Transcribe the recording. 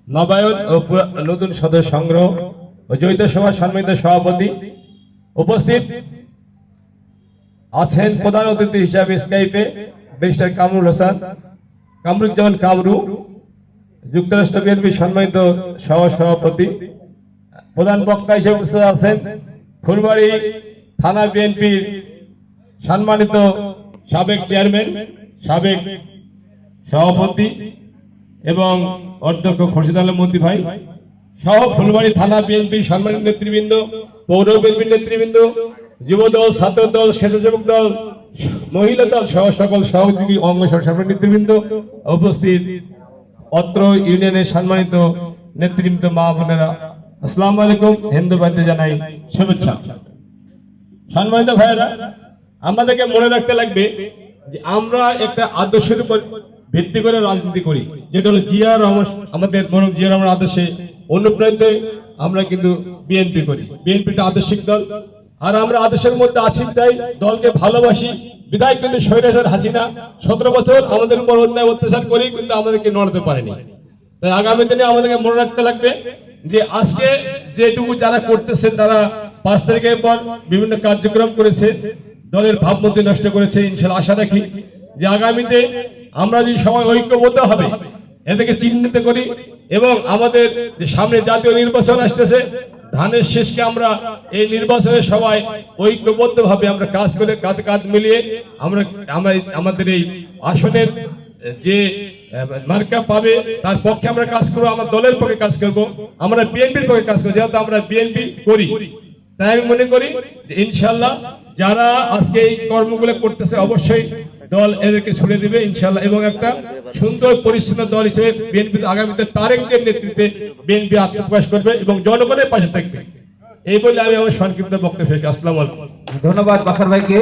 নবায়ন ও নতুন সদস্য সংগ্রহ ও যৌথ সভার সম্মানিত সভাপতি উপস্থিত আছেন প্রধান অতিথি হিসাবে স্কাইপে ব্যারিস্টার কামরুজ্জামান কামরু, যুক্তরাষ্ট্র বিএনপির সম্মানিত সভাপতি। প্রধান বক্তা হিসেবে উপস্থিত আছেন ফুলবাড়ী থানা বিএনপির সম্মানিত সাবেক চেয়ারম্যান, সাবেক সভাপতি এবং অধ্যক্ষ খোরশেদ আলম মন্ত্রী ভাই সহ ফুলবাড়ী থানা বিএনপির সম্মানিত নেতৃবৃন্দ, পৌর বিএনপির নেতৃবৃন্দ, যুবদল, ছাত্রদল, স্বেচ্ছাসেবক দল, মহিলা দল সহ সকল সহযোগী অঙ্গ সরকার নেতৃবৃন্দ উপস্থিত, অত্র ইউনিয়নের সম্মানিত নেতৃবৃন্দ, মা বোনেরা, আসসালামু আলাইকুম। হিন্দু ভাইদের জানাই শুভেচ্ছা। সম্মানিত ভাইয়েরা, আমাদেরকে মনে রাখতে লাগবে যে আমরা একটা আদর্শের উপর ভিত্তি করে রাজনীতি করি, যেটা হলো জিয়া রহমান, আমাদের মরহুম জিয়া রহমান আদর্শে অনুপ্রাণিত আমরা কিন্তু বিএনপি করি। বিএনপিটা আদর্শিক দল, আর আমরা আদর্শের মধ্যে আছি তাই দলকে ভালোবাসি বিধায় কিন্তু স্বৈরাচার হাসিনা 17 বছর আমাদের উপর অন্যায় অত্যাচার করেই কিন্তু আমাদেরকে নড়াতে পারেনি। তাই আগামী দিনে আমাদেরকে মনে রাখতে লাগবে যে আজকে যেটুকু যারা করতেছেন, তারা 5 তারিখের পর বিভিন্ন কার্যক্রম করেছে, দলের ভাবমূর্তি নষ্ট করেছে। ইনশাআল্লাহ আশা রাখি যে আগামীতে আমরা যদি সবাই ঐক্যবদ্ধ হবে এদেরকে চিহ্নিত করি এবং আমাদের যে সামনে জাতীয় নির্বাচন আসতেছে, ধানের শেষকে আমরা এই নির্বাচনে সবাই ঐক্যবদ্ধ ভাবে আমরা কাজ করে কাঁধে কাঁধ মিলিয়ে আমরা আমাদের এই আসনের যে মার্কা পাবে তার পক্ষে আমরা কাজ করবো, আমার দলের পক্ষে কাজ করব, আমরা বিএনপির পক্ষে কাজ করবো, যেহেতু আমরা বিএনপি করি। তাই আমি মনে করি যে ইনশাআল্লাহ যারা আজকে এই কর্মগুলো করতেছে অবশ্যই দল এদেরকে ছুড়ে দিবে ইনশাআল্লাহ, এবং একটা সুন্দর পরিচ্ছন্ন দল হিসেবে বিএনপি আগামীতে তারেকের নেতৃত্বে বিএনপি আত্মপ্রকাশ করবে এবং জনগণের পাশে থাকবে। এই বলে আমি আমার সংক্ষিপ্ত বক্তব্য শেষ। আসসালামু আলাইকুম। ধন্যবাদ বাসার ভাইকে।